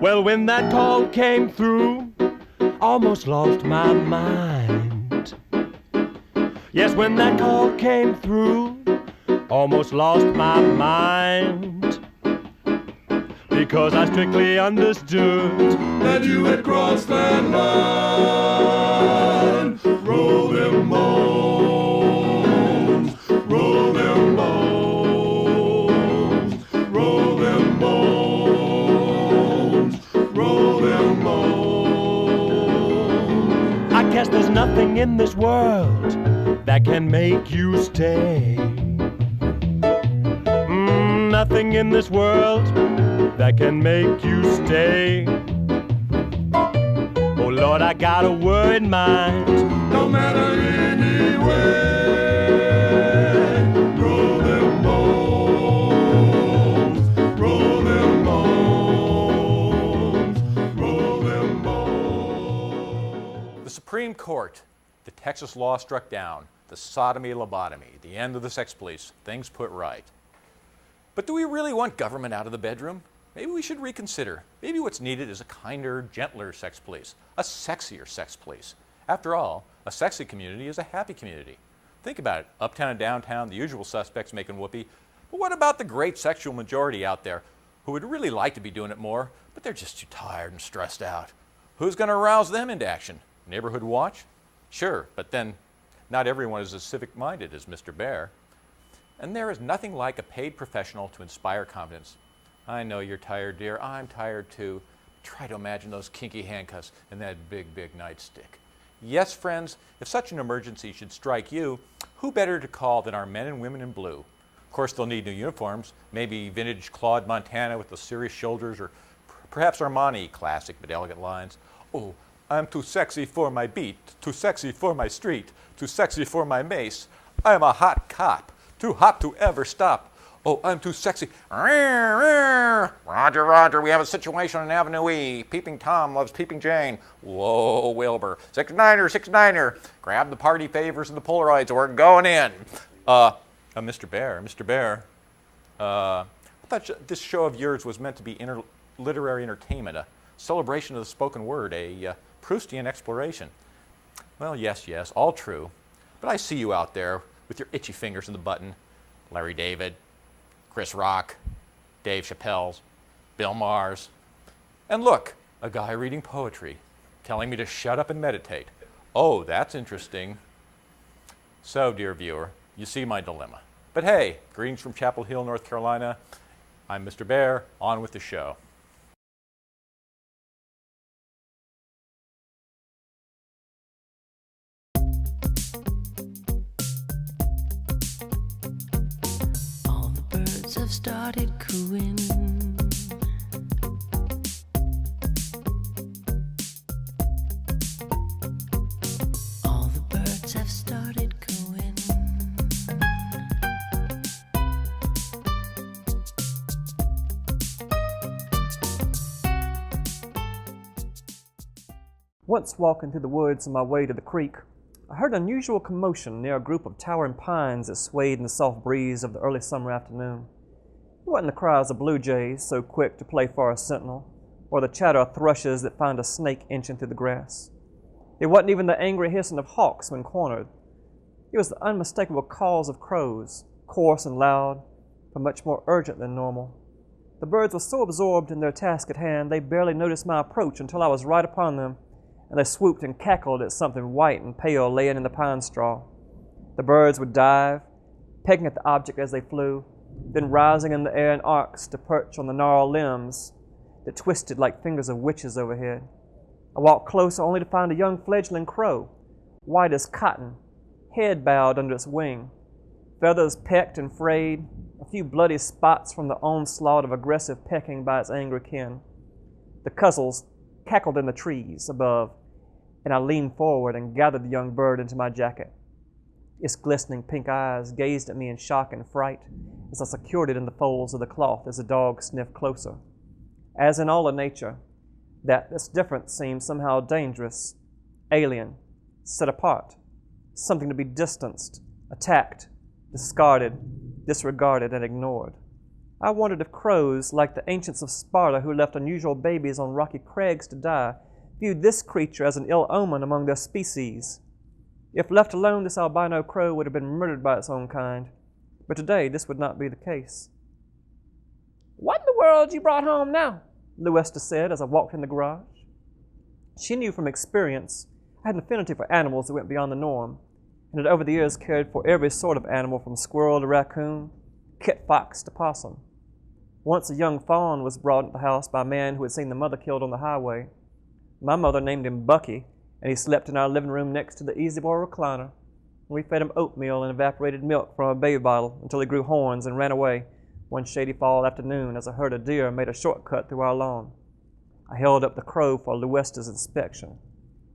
Well, when that call came through, almost lost my mind. Yes, when that call came through, almost lost my mind. Because I strictly understood that you had crossed that line. Roll them bones, roll them bones, roll them bones, roll them bones. I guess there's nothing in this world that can make you stay. Nothing in this world that can make you stay. Oh Lord, I got a word in mind. No matter anyway, roll them bones, roll them bones, roll them bones. The Supreme Court, the Texas law struck down, the sodomy lobotomy, the end of the sex police, things put right. But do we really want government out of the bedroom? Maybe we should reconsider. Maybe what's needed is a kinder, gentler sex police, a sexier sex police. After all, a sexy community is a happy community. Think about it, uptown and downtown, the usual suspects making whoopee. But what about the great sexual majority out there who would really like to be doing it more, but they're just too tired and stressed out? Who's going to arouse them into action? Neighborhood watch? Sure, but then not everyone is as civic-minded as Mr. Baer. And there is nothing like a paid professional to inspire confidence. I know you're tired, dear. I'm tired too. Try to imagine those kinky handcuffs and that big, big nightstick. Yes, friends, if such an emergency should strike you, who better to call than our men and women in blue? Of course, they'll need new uniforms, maybe vintage Claude Montana with the serious shoulders, or perhaps Armani, classic but elegant lines. Oh, I'm too sexy for my beat, too sexy for my street, too sexy for my mace. I'm a hot cop. Too hot to ever stop. Oh, I'm too sexy. Roger, Roger, we have a situation on Avenue E. Peeping Tom loves Peeping Jane. Whoa, Wilbur. 6-9er, 6-9er. Grab the party favors and the Polaroids. We're going in. Mr. Baer. I thought this show of yours was meant to be literary entertainment, a celebration of the spoken word, a Proustian exploration. Well, yes, all true. But I see you out there with your itchy fingers in the button. Larry David, Chris Rock, Dave Chappelle's, Bill Maher's. And look, a guy reading poetry, telling me to shut up and meditate. Oh, that's interesting. So, dear viewer, you see my dilemma. But hey, greetings from Chapel Hill, North Carolina. I'm Mr. Baer, on with the show. Have started cooing. All the birds have started cooing. Once walking through the woods on my way to the creek, I heard an unusual commotion near a group of towering pines that swayed in the soft breeze of the early summer afternoon. It wasn't the cries of blue jays so quick to play for a sentinel, or the chatter of thrushes that find a snake inching through the grass. It wasn't even the angry hissing of hawks when cornered. It was the unmistakable calls of crows, coarse and loud, but much more urgent than normal. The birds were so absorbed in their task at hand, they barely noticed my approach until I was right upon them, and they swooped and cackled at something white and pale laying in the pine straw. The birds would dive, pecking at the object as they flew, then rising in the air in arcs to perch on the gnarled limbs that twisted like fingers of witches overhead. I walked closer only to find a young fledgling crow, white as cotton, head bowed under its wing, feathers pecked and frayed, a few bloody spots from the onslaught of aggressive pecking by its angry kin. The cudgels cackled in the trees above, and I leaned forward and gathered the young bird into my jacket. Its glistening pink eyes gazed at me in shock and fright as I secured it in the folds of the cloth as the dog sniffed closer. As in all of nature, this difference seemed somehow dangerous, alien, set apart, something to be distanced, attacked, discarded, disregarded, and ignored. I wondered if crows, like the ancients of Sparta who left unusual babies on rocky crags to die, viewed this creature as an ill omen among their species. If left alone, this albino crow would have been murdered by its own kind. But today, this would not be the case. "What in the world you brought home now?" Luesta said as I walked in the garage. She knew from experience I had an affinity for animals that went beyond the norm, and had over the years cared for every sort of animal from squirrel to raccoon, kit fox to possum. Once a young fawn was brought into the house by a man who had seen the mother killed on the highway. My mother named him Bucky, and he slept in our living room next to the easy-boy recliner. We fed him oatmeal and evaporated milk from a baby bottle until he grew horns and ran away one shady fall afternoon as a herd of deer made a shortcut through our lawn. I held up the crow for Luesta's inspection.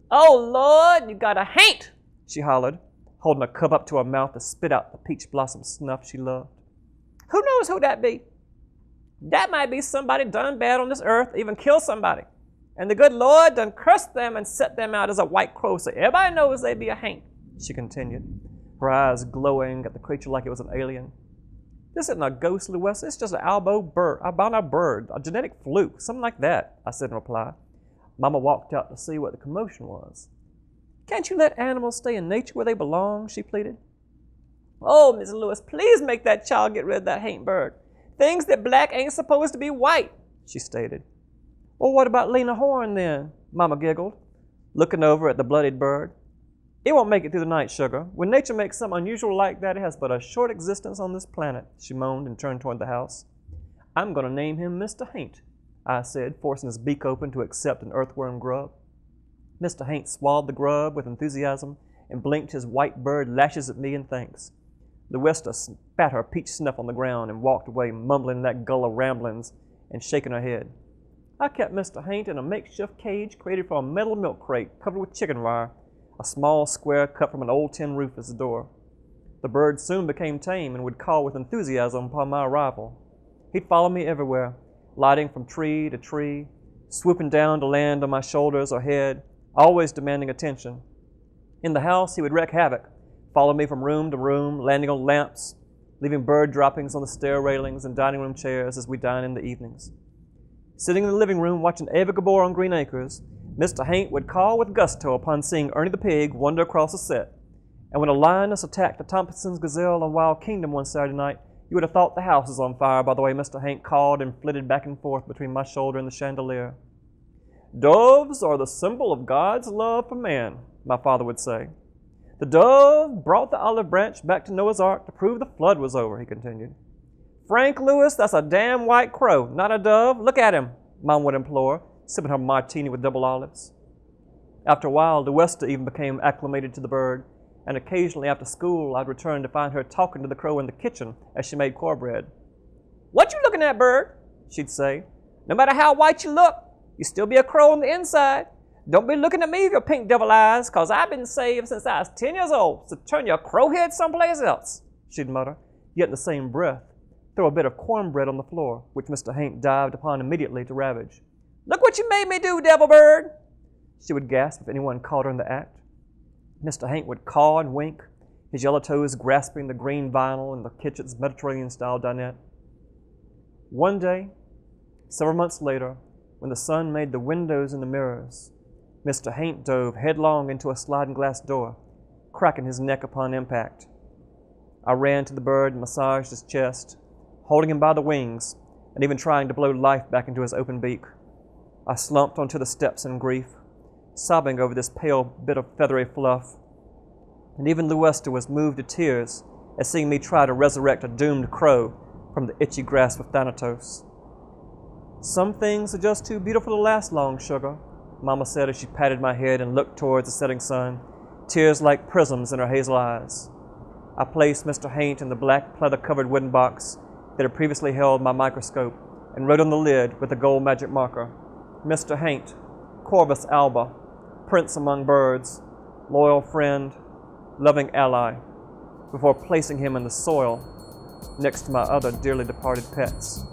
"Oh, Lord, you got a haint!" she hollered, holding a cup up to her mouth to spit out the peach blossom snuff she loved. "Who knows who that be? That might be somebody done bad on this earth, even kill somebody. And the good Lord done cursed them and set them out as a white crow, so everybody knows they be a haint," she continued, her eyes glowing at the creature like it was an alien. "This isn't a ghost, Luesta. It's just an albino bird, a genetic fluke, something like that," I said in reply. Mama walked out to see what the commotion was. "Can't you let animals stay in nature where they belong?" she pleaded. "Oh, Miss Lewis, please make that child get rid of that haint bird. Things that black ain't supposed to be white," she stated. "Well, what about Lena Horne, then?" Mama giggled, looking over at the bloodied bird. "It won't make it through the night, sugar. When nature makes something unusual like that, it has but a short existence on this planet," she moaned and turned toward the house. "I'm going to name him Mr. Haint," I said, forcing his beak open to accept an earthworm grub. Mr. Haint swallowed the grub with enthusiasm and blinked his white bird lashes at me in thanks. Luesta spat her peach snuff on the ground and walked away, mumbling that gull of ramblings and shaking her head. I kept Mr. Haint in a makeshift cage created from a metal milk crate covered with chicken wire, a small square cut from an old tin roof as the door. The bird soon became tame and would call with enthusiasm upon my arrival. He'd follow me everywhere, lighting from tree to tree, swooping down to land on my shoulders or head, always demanding attention. In the house, he would wreak havoc, follow me from room to room, landing on lamps, leaving bird droppings on the stair railings and dining room chairs as we dine in the evenings. Sitting in the living room watching Ava Gabor on Green Acres, Mr. Haint would call with gusto upon seeing Ernie the pig wander across the set. And when a lioness attacked the Thompson's gazelle on Wild Kingdom one Saturday night, you would have thought the house was on fire by the way Mr. Haint cawed and flitted back and forth between my shoulder and the chandelier. "Doves are the symbol of God's love for man," my father would say. "The dove brought the olive branch back to Noah's Ark to prove the flood was over," he continued. "Frank Lewis, that's a damn white crow, not a dove. Look at him," Mom would implore, sipping her martini with double olives. After a while, Luesta even became acclimated to the bird, and occasionally after school I'd return to find her talking to the crow in the kitchen as she made cornbread. "What you looking at, bird?" she'd say. "No matter how white you look, you still be a crow on the inside. Don't be looking at me with your pink devil eyes, 'cause I've been saved since I was 10 years old, so turn your crow head someplace else," she'd mutter, yet in the same breath throw a bit of cornbread on the floor, which Mr. Haint dived upon immediately to ravage. "Look what you made me do, devil bird," she would gasp if anyone caught her in the act. Mr. Haint would caw and wink, his yellow toes grasping the green vinyl in the kitchen's Mediterranean-style dinette. One day, several months later, when the sun made the windows and the mirrors, Mr. Haint dove headlong into a sliding glass door, cracking his neck upon impact. I ran to the bird and massaged his chest, holding him by the wings and even trying to blow life back into his open beak. I slumped onto the steps in grief, sobbing over this pale bit of feathery fluff, and even Luesta was moved to tears at seeing me try to resurrect a doomed crow from the itchy grasp of Thanatos. "Some things are just too beautiful to last long, sugar," Mama said as she patted my head and looked towards the setting sun, tears like prisms in her hazel eyes. I placed Mr. Haint in the black pleather-covered wooden box that had previously held my microscope and wrote on the lid with a gold magic marker, "Mr. Haint, Corvus alba, prince among birds, loyal friend, loving ally," before placing him in the soil next to my other dearly departed pets.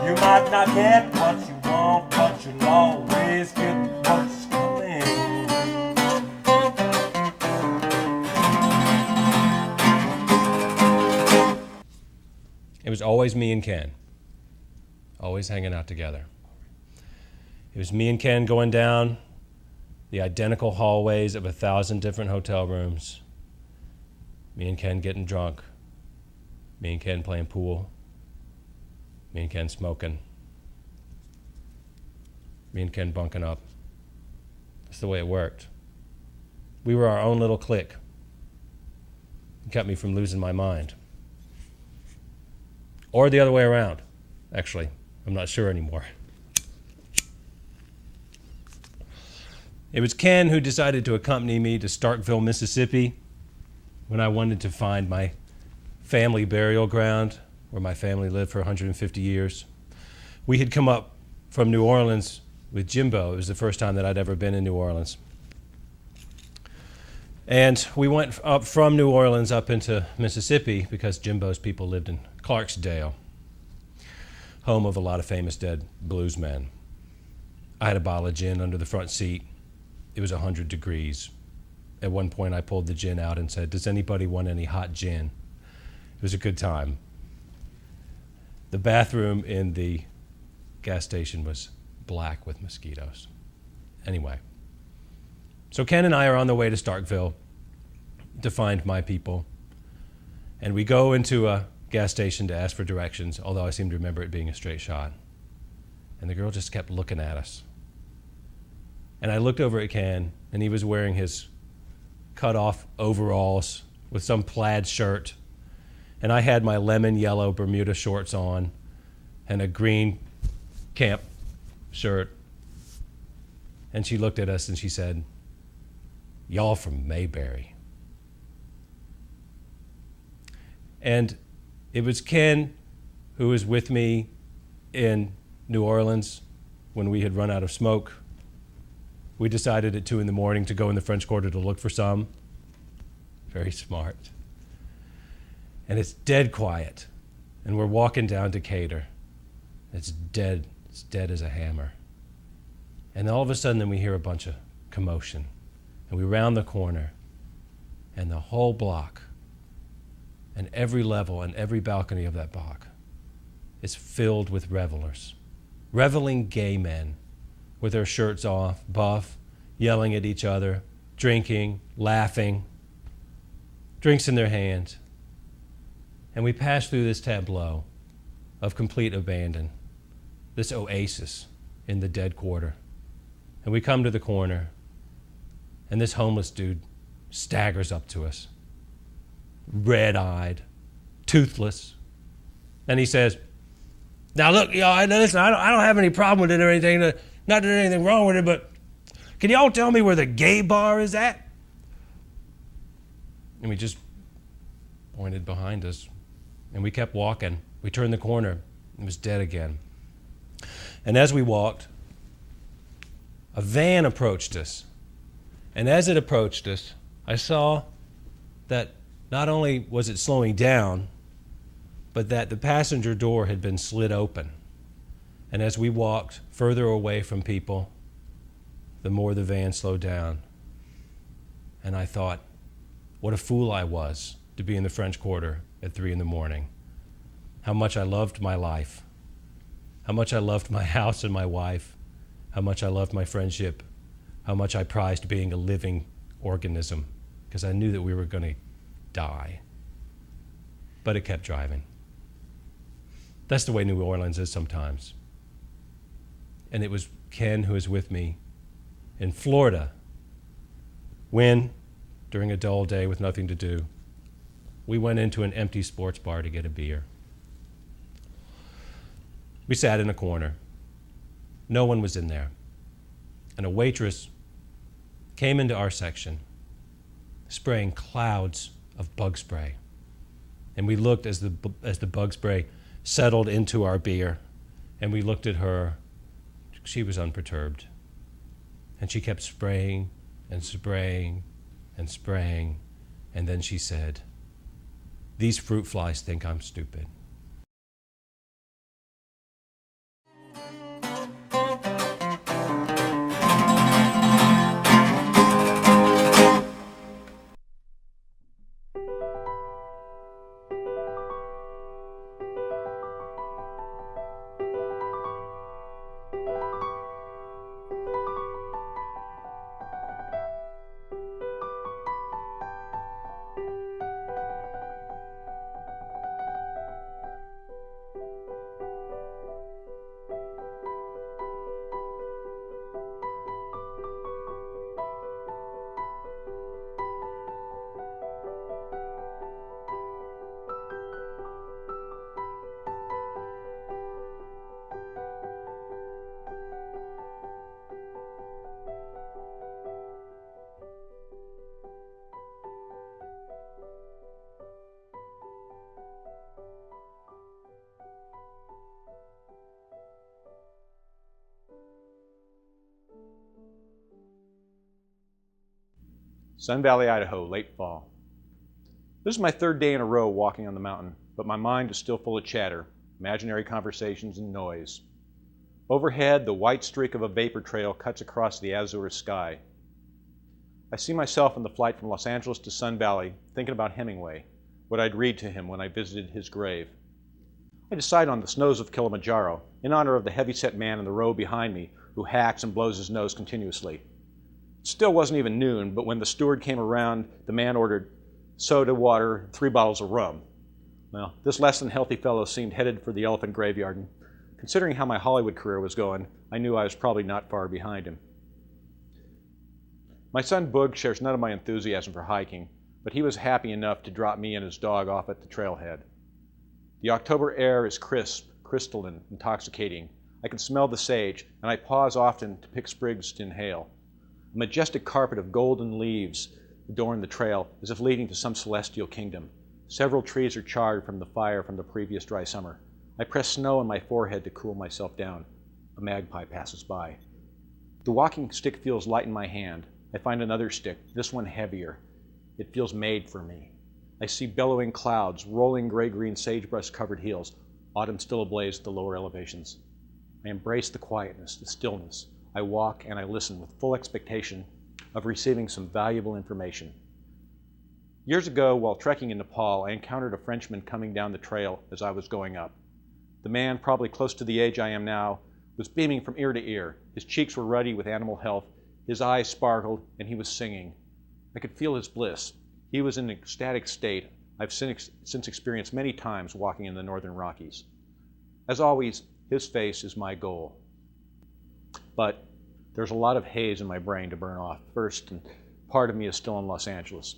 You might not get what you want, but you'll always get what's coming. It was always me and Ken, always hanging out together. It was me and Ken going down the identical hallways of 1,000 different hotel rooms. Me and Ken getting drunk. Me and Ken playing pool. Me and Ken smoking. Me and Ken bunking up. That's the way it worked. We were our own little clique. It kept me from losing my mind. Or the other way around, actually. I'm not sure anymore. It was Ken who decided to accompany me to Starkville, Mississippi, when I wanted to find my family burial ground, where my family lived for 150 years. We had come up from New Orleans with Jimbo. It was the first time that I'd ever been in New Orleans. And we went up from New Orleans up into Mississippi because Jimbo's people lived in Clarksdale, home of a lot of famous dead bluesmen. I had a bottle of gin under the front seat. It was 100 degrees. At one point I pulled the gin out and said, "Does anybody want any hot gin?" It was a good time. The bathroom in the gas station was black with mosquitoes. Anyway, so Ken and I are on the way to Starkville to find my people. And we go into a gas station to ask for directions, although I seem to remember it being a straight shot. And the girl just kept looking at us. And I looked over at Ken, and he was wearing his cut-off overalls with some plaid shirt. And I had my lemon yellow Bermuda shorts on and a green camp shirt. And she looked at us and she said, "Y'all from Mayberry." And it was Ken who was with me in New Orleans when we had run out of smoke. We decided at 2 a.m. to go in the French Quarter to look for some. Very smart. And it's dead quiet. And we're walking down Decatur. It's dead as a hammer. And all of a sudden then we hear a bunch of commotion. And we round the corner, and the whole block and every level and every balcony of that block is filled with revelers. Reveling gay men with their shirts off, buff, yelling at each other, drinking, laughing, drinks in their hands. And we pass through this tableau of complete abandon, this oasis in the dead quarter. And we come to the corner, and this homeless dude staggers up to us, red-eyed, toothless. And he says, "Now look, y'all, listen, I don't have any problem with it or anything, not that there's anything wrong with it, but can y'all tell me where the gay bar is at?" And we just pointed behind us, and we kept walking. We turned the corner, it was dead again. And as we walked, a van approached us. And as it approached us, I saw that not only was it slowing down, but that the passenger door had been slid open. And as we walked further away from people, the more the van slowed down. And I thought, what a fool I was to be in the French Quarter at 3 a.m. How much I loved my life. How much I loved my house and my wife. How much I loved my friendship. How much I prized being a living organism, because I knew that we were going to die. But it kept driving. That's the way New Orleans is sometimes. And it was Ken who was with me in Florida when, during a dull day with nothing to do, we went into an empty sports bar to get a beer. We sat in a corner. No one was in there. And a waitress came into our section, spraying clouds of bug spray. And we looked as the bug spray settled into our beer, and we looked at her. She was unperturbed. And she kept spraying and spraying and spraying. And then she said, "These fruit flies think I'm stupid." Sun Valley, Idaho, late fall. This is my third day in a row walking on the mountain, but my mind is still full of chatter, imaginary conversations, and noise. Overhead, the white streak of a vapor trail cuts across the azure sky. I see myself on the flight from Los Angeles to Sun Valley, thinking about Hemingway, what I'd read to him when I visited his grave. I decide on the snows of Kilimanjaro, in honor of the heavy-set man in the row behind me who hacks and blows his nose continuously. It still wasn't even noon, but when the steward came around, the man ordered soda, water, and 3 bottles of rum. Well, this less than healthy fellow seemed headed for the elephant graveyard, and considering how my Hollywood career was going, I knew I was probably not far behind him. My son Boog shares none of my enthusiasm for hiking, but he was happy enough to drop me and his dog off at the trailhead. The October air is crisp, crystalline, intoxicating. I can smell the sage, and I pause often to pick sprigs to inhale. A majestic carpet of golden leaves adorn the trail as if leading to some celestial kingdom. Several trees are charred from the fire from the previous dry summer. I press snow on my forehead to cool myself down. A magpie passes by. The walking stick feels light in my hand. I find another stick, this one heavier. It feels made for me. I see bellowing clouds, rolling gray-green sagebrush-covered hills, autumn still ablaze at the lower elevations. I embrace the quietness, the stillness. I walk and I listen with full expectation of receiving some valuable information. Years ago, while trekking in Nepal, I encountered a Frenchman coming down the trail as I was going up. The man, probably close to the age I am now, was beaming from ear to ear. His cheeks were ruddy with animal health, his eyes sparkled, and he was singing. I could feel his bliss. He was in an ecstatic state I've since experienced many times walking in the Northern Rockies. As always, his face is my goal. But there's a lot of haze in my brain to burn off first, and part of me is still in Los Angeles.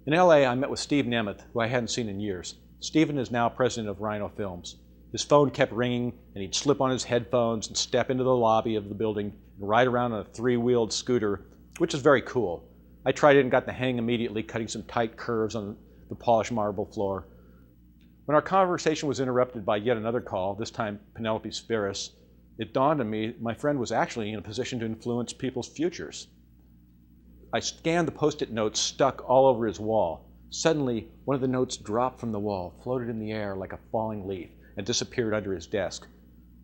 In LA, I met with Steve Nemeth, who I hadn't seen in years. Steven is now president of Rhino Films. His phone kept ringing, and he'd slip on his headphones and step into the lobby of the building and ride around on a 3-wheeled scooter, which is very cool. I tried it and got the hang immediately, cutting some tight curves on the polished marble floor. When our conversation was interrupted by yet another call, this time Penelope Spheris, it dawned on me my friend was actually in a position to influence people's futures. I scanned the Post-it notes stuck all over his wall. Suddenly, one of the notes dropped from the wall, floated in the air like a falling leaf, and disappeared under his desk.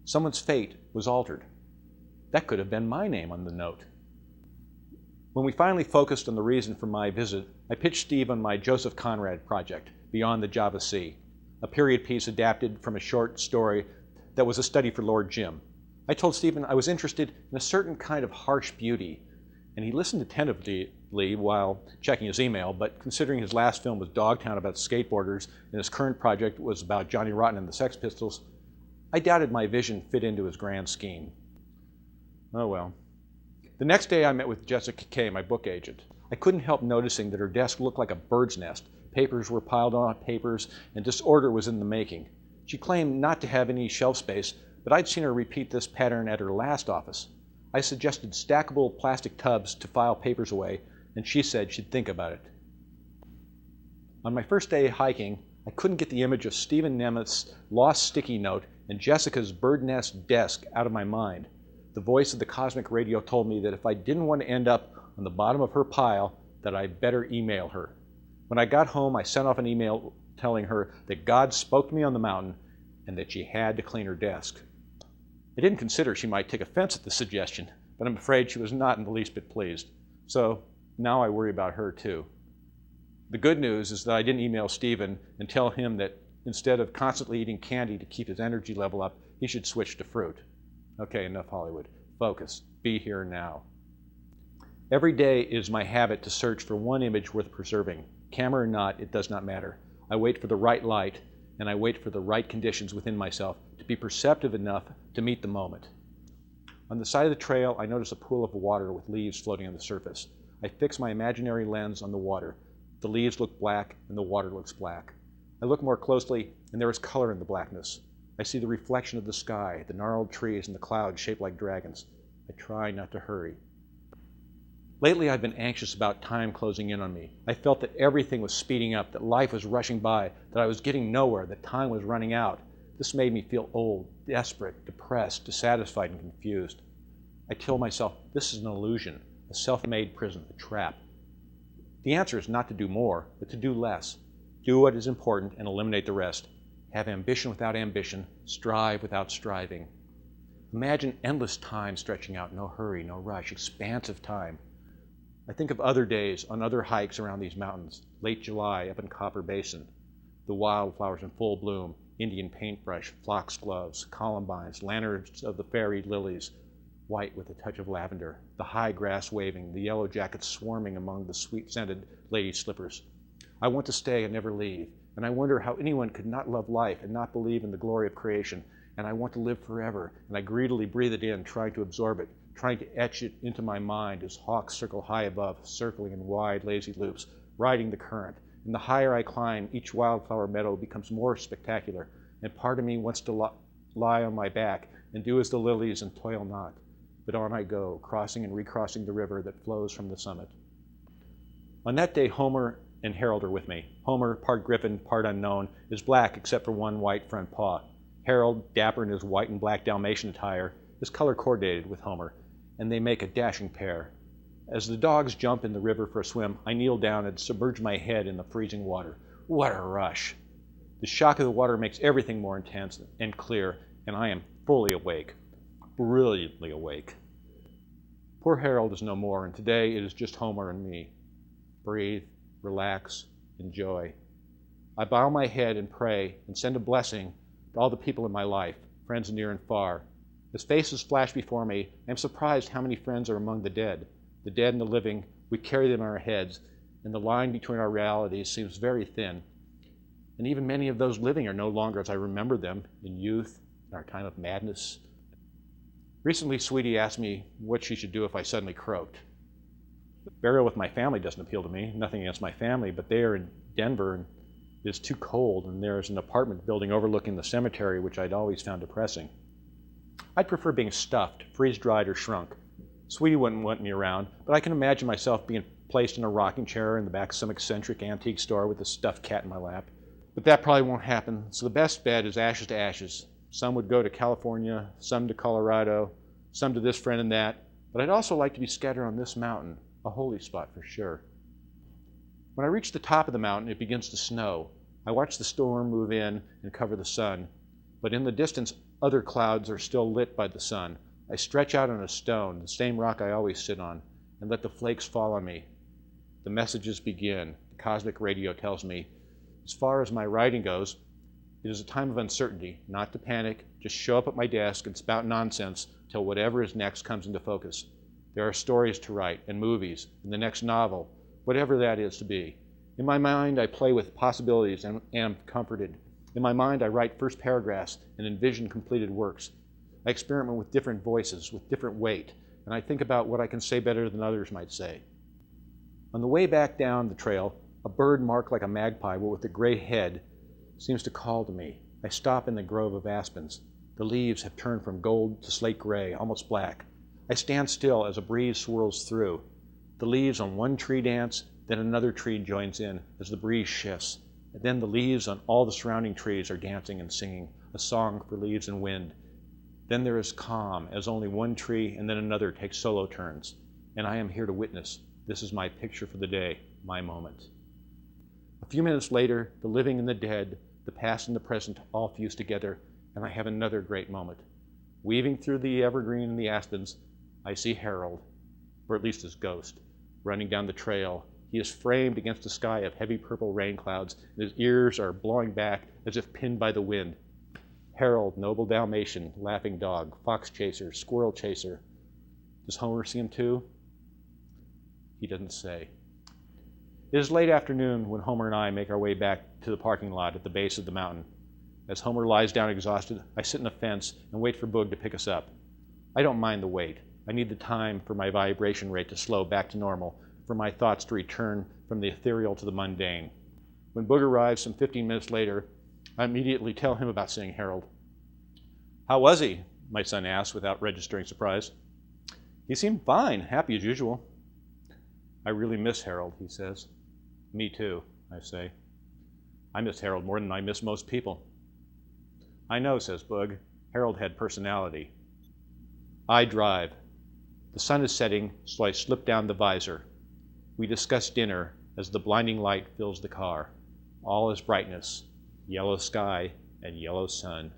Someone's fate was altered. That could have been my name on the note. When we finally focused on the reason for my visit, I pitched Steve on my Joseph Conrad project, Beyond the Java Sea, a period piece adapted from a short story that was a study for Lord Jim. I told Stephen I was interested in a certain kind of harsh beauty, and he listened attentively while checking his email, but considering his last film was Dogtown about skateboarders and his current project was about Johnny Rotten and the Sex Pistols, I doubted my vision fit into his grand scheme. Oh well. The next day I met with Jessica Kay, my book agent. I couldn't help noticing that her desk looked like a bird's nest. Papers were piled on papers, and disorder was in the making. She claimed not to have any shelf space, but I'd seen her repeat this pattern at her last office. I suggested stackable plastic tubs to file papers away, and she said she'd think about it. On my first day hiking, I couldn't get the image of Stephen Nemeth's lost sticky note and Jessica's bird nest desk out of my mind. The voice of the cosmic radio told me that if I didn't want to end up on the bottom of her pile, that I'd better email her. When I got home, I sent off an email telling her that God spoke to me on the mountain and that she had to clean her desk. I didn't consider she might take offense at the suggestion, but I'm afraid she was not in the least bit pleased. So now I worry about her too. The good news is that I didn't email Stephen and tell him that instead of constantly eating candy to keep his energy level up, he should switch to fruit. Okay, enough Hollywood. Focus. Be here now. Every day it is my habit to search for one image worth preserving. Camera or not, it does not matter. I wait for the right light, and I wait for the right conditions within myself to be perceptive enough to meet the moment. On the side of the trail, I notice a pool of water with leaves floating on the surface. I fix my imaginary lens on the water. The leaves look black, and the water looks black. I look more closely, and there is color in the blackness. I see the reflection of the sky, the gnarled trees, and the clouds shaped like dragons. I try not to hurry. Lately, I've been anxious about time closing in on me. I felt that everything was speeding up, that life was rushing by, that I was getting nowhere, that time was running out. This made me feel old, desperate, depressed, dissatisfied, and confused. I tell myself, this is an illusion, a self-made prison, a trap. The answer is not to do more, but to do less. Do what is important and eliminate the rest. Have ambition without ambition, strive without striving. Imagine endless time stretching out, no hurry, no rush, expansive time. I think of other days on other hikes around these mountains, late July up in Copper Basin, the wildflowers in full bloom, Indian paintbrush, foxgloves, columbines, lanterns of the fairy lilies, white with a touch of lavender, the high grass waving, the yellow jackets swarming among the sweet-scented lady slippers. I want to stay and never leave, and I wonder how anyone could not love life and not believe in the glory of creation, and I want to live forever, and I greedily breathe it in, trying to absorb it, trying to etch it into my mind as hawks circle high above, circling in wide, lazy loops, riding the current. And the higher I climb, each wildflower meadow becomes more spectacular, and part of me wants to lie on my back and do as the lilies and toil not. But on I go, crossing and recrossing the river that flows from the summit. On that day, Homer and Harold are with me. Homer, part griffin, part unknown, is black except for one white front paw. Harold, dapper in his white and black Dalmatian attire, is color coordinated with Homer, and they make a dashing pair. As the dogs jump in the river for a swim, I kneel down and submerge my head in the freezing water. What a rush! The shock of the water makes everything more intense and clear, and I am fully awake, brilliantly awake. Poor Harold is no more, and today it is just Homer and me. Breathe, relax, enjoy. I bow my head and pray and send a blessing to all the people in my life, friends near and far. As faces flash before me, I am surprised how many friends are among the dead. The dead and the living, we carry them in our heads, and the line between our realities seems very thin. And even many of those living are no longer as I remember them in youth, in our time of madness. Recently, Sweetie asked me what she should do if I suddenly croaked. Burial with my family doesn't appeal to me, nothing against my family, but they are in Denver and it is too cold, and there is an apartment building overlooking the cemetery, which I'd always found depressing. I'd prefer being stuffed, freeze-dried, or shrunk. Sweetie wouldn't want me around, but I can imagine myself being placed in a rocking chair in the back of some eccentric antique store with a stuffed cat in my lap. But that probably won't happen, so the best bet is ashes to ashes. Some would go to California, some to Colorado, some to this friend and that, but I'd also like to be scattered on this mountain, a holy spot for sure. When I reach the top of the mountain, it begins to snow. I watch the storm move in and cover the sun, but in the distance, other clouds are still lit by the sun. I stretch out on a stone, the same rock I always sit on, and let the flakes fall on me. The messages begin. The cosmic radio tells me, as far as my writing goes, it is a time of uncertainty, not to panic, just show up at my desk and spout nonsense till whatever is next comes into focus. There are stories to write, and movies, and the next novel, whatever that is to be. In my mind, I play with possibilities and am comforted. In my mind, I write first paragraphs and envision completed works. I experiment with different voices, with different weight, and I think about what I can say better than others might say. On the way back down the trail, a bird marked like a magpie, but with a gray head, seems to call to me. I stop in the grove of aspens. The leaves have turned from gold to slate gray, almost black. I stand still as a breeze swirls through. The leaves on one tree dance, then another tree joins in as the breeze shifts. And then the leaves on all the surrounding trees are dancing and singing, a song for leaves and wind. Then there is calm as only one tree and then another takes solo turns. And I am here to witness. This is my picture for the day, my moment. A few minutes later, the living and the dead, the past and the present all fuse together, and I have another great moment. Weaving through the evergreen and the aspens, I see Harold, or at least his ghost, running down the trail. He is framed against a sky of heavy purple rain clouds, and his ears are blowing back as if pinned by the wind. Harold, noble Dalmatian, laughing dog, fox chaser, squirrel chaser. Does Homer see him too? He doesn't say. It is late afternoon when Homer and I make our way back to the parking lot at the base of the mountain. As Homer lies down exhausted, I sit in the fence and wait for Boog to pick us up. I don't mind the wait. I need the time for my vibration rate to slow back to normal, for my thoughts to return from the ethereal to the mundane. When Boog arrives some 15 minutes later, I immediately tell him about seeing Harold. "How was he?" my son asks without registering surprise. "He seemed fine, happy as usual." "I really miss Harold," he says. "Me too," I say. "I miss Harold more than I miss most people." "I know," says Boog. "Harold had personality." I drive. The sun is setting, so I slip down the visor. We discuss dinner, as the blinding light fills the car. All is brightness, yellow sky, and yellow sun.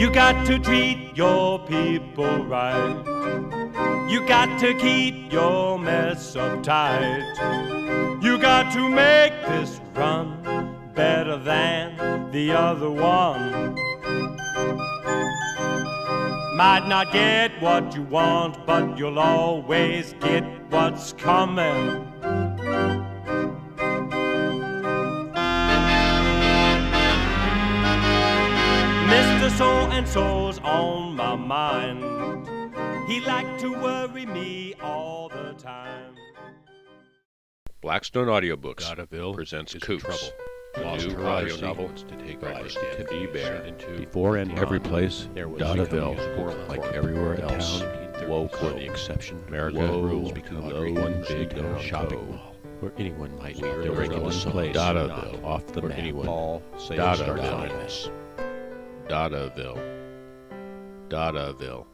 You got to treat your people right. You got to keep your mess up tight. You got to make this run better than the other one. Might not get what you want, but you'll always get what's coming. Mr. So-and-so's on my mind. He liked to worry me all the time. Blackstone Audiobooks Vaudeville presents is in Coops, trouble. the Lost new her audio Odyssey novel wants to take written life by Tim Baer. Before and every place, there was Vaudeville, becoming like court everywhere in else, woke were the the exception. America Rules become become one big shopping mall where anyone might Weird there was no regular place Vaudeville, off the where map. anyone Paul say Vaudeville. started on this. Vaudeville.